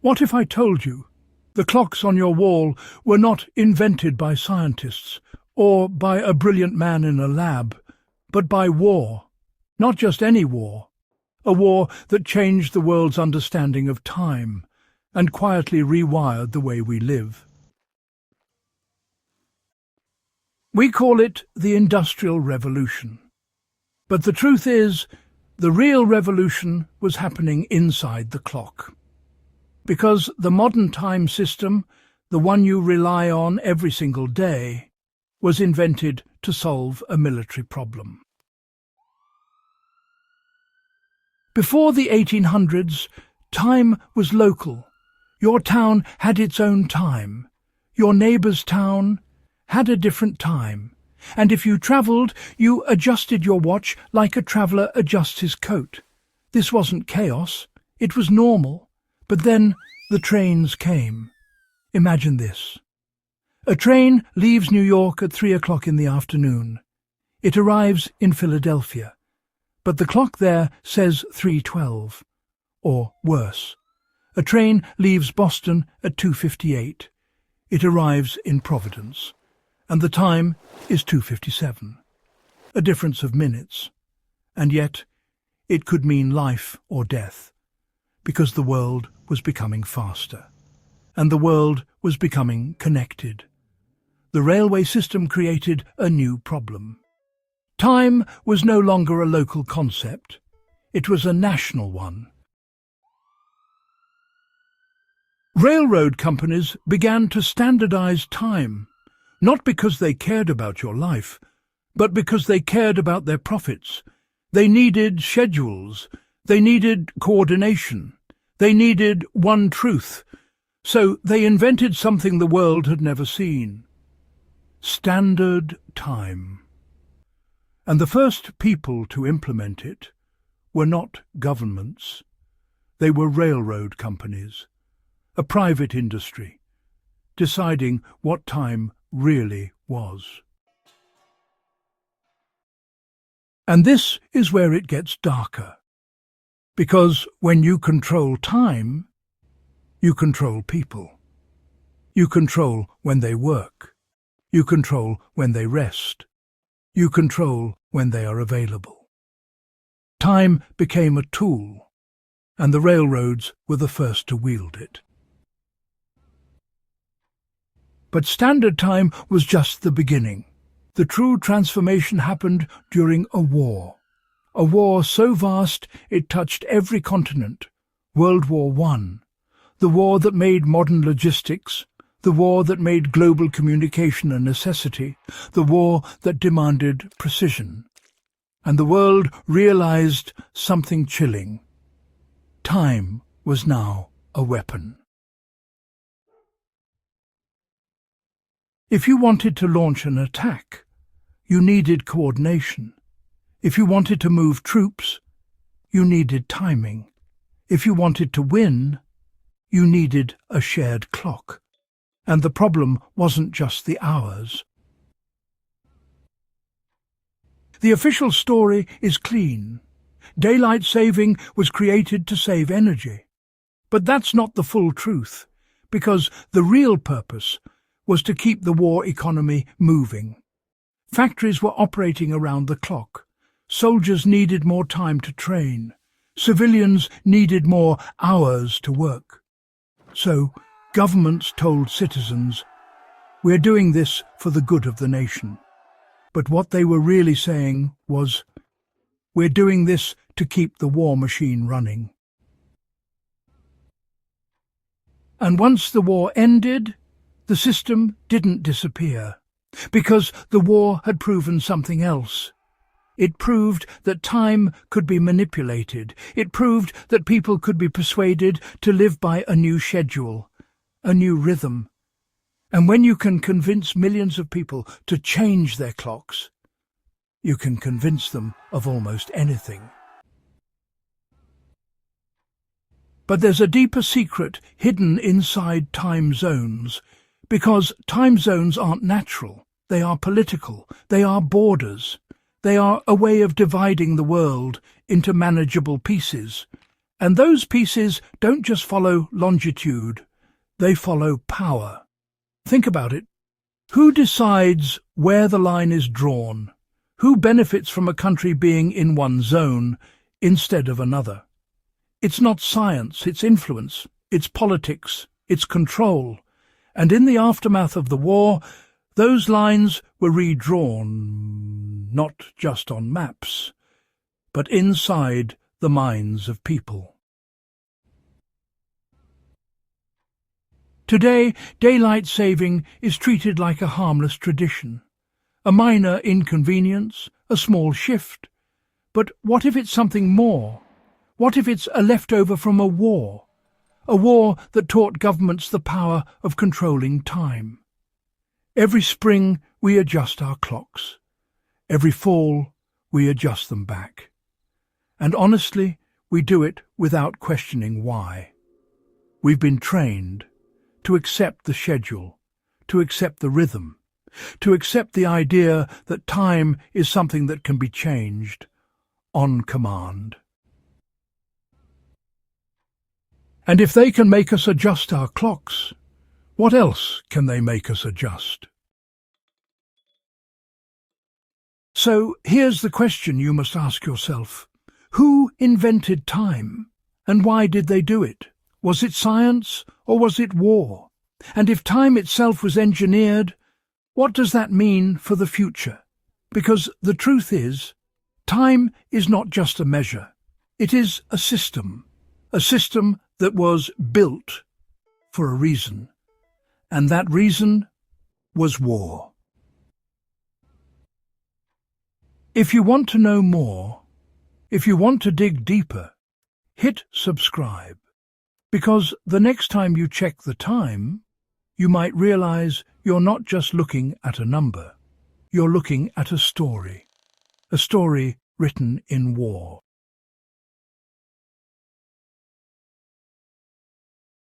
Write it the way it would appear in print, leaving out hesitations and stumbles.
What if I told you the clocks on your wall were not invented by scientists or by a brilliant man in a lab, but by war? Not just any war, a war that changed the world's understanding of time and quietly rewired the way we live. We call it the Industrial Revolution. But the truth is, the real revolution was happening inside the clock. Because the modern time system, the one you rely on every single day, was invented to solve a military problem. Before the 1800s, time was local. Your town had its own time. Your neighbour's town had a different time. And if you travelled, you adjusted your watch like a traveller adjusts his coat. This wasn't chaos, it was normal. But then the trains came. Imagine this. A train leaves New York at 3 o'clock in the afternoon. It arrives in Philadelphia. But the clock there says 3:12. Or worse. A train leaves Boston at 2:58. It arrives in Providence. And the time is 2:57. A difference of minutes. And yet it could mean life or death. Because the world was becoming faster, and the world was becoming connected. The railway system created a new problem. Time was no longer a local concept, it was a national one. Railroad companies began to standardize time, not because they cared about your life, but because they cared about their profits. They needed schedules. They needed coordination. They needed one truth. So they invented something the world had never seen. Standard time. And the first people to implement it were not governments. They were railroad companies, a private industry, deciding what time really was. And this is where it gets darker. Because when you control time, you control people. You control when they work. You control when they rest. You control when they are available. Time became a tool, and the railroads were the first to wield it. But standard time was just the beginning. The true transformation happened during a war so vast it touched every continent. World War I, the war that made modern logistics, the war that made global communication a necessity, the war that demanded precision. And the world realized something chilling. Time was now a weapon. If you wanted to launch an attack, you needed coordination. If you wanted to move troops, you needed timing. If you wanted to win, you needed a shared clock. And the problem wasn't just the hours. The official story is clean. Daylight saving was created to save energy. But that's not the full truth, because the real purpose was to keep the war economy moving. Factories were operating around the clock. Soldiers needed more time to train. Civilians needed more hours to work. So governments told citizens, "We're doing this for the good of the nation." But what they were really saying was, "We're doing this to keep the war machine running." And once the war ended, the system didn't disappear, because the war had proven something else. It proved that time could be manipulated. It proved that people could be persuaded to live by a new schedule, a new rhythm. And when you can convince millions of people to change their clocks, you can convince them of almost anything. But there's a deeper secret hidden inside time zones, because time zones aren't natural. They are political. They are borders. They are a way of dividing the world into manageable pieces, And those pieces don't just follow longitude, they follow power. Think about it. Who decides where the line is drawn? Who benefits from a country being in one zone instead of another? It's not science, it's influence, it's politics, it's control. And in the aftermath of the war, those lines were redrawn, not just on maps, but inside the minds of people. Today, daylight saving is treated like a harmless tradition, a minor inconvenience, a small shift. But what if it's something more? What if it's a leftover from a war that taught governments the power of controlling time? Every spring we adjust our clocks. Every fall we adjust them back. And honestly, we do it without questioning why. We've been trained to accept the schedule, to accept the rhythm, to accept the idea that time is something that can be changed on command. And if they can make us adjust our clocks, what else can they make us adjust? So here's the question you must ask yourself. Who invented time, and why did they do it? Was it science, or was it war? And if time itself was engineered, what does that mean for the future? Because the truth is, time is not just a measure. It is a system that was built for a reason, and that reason was war. If you want to know more, if you want to dig deeper, hit subscribe. Because the next time you check the time, you might realize you're not just looking at a number. You're looking at a story written in war.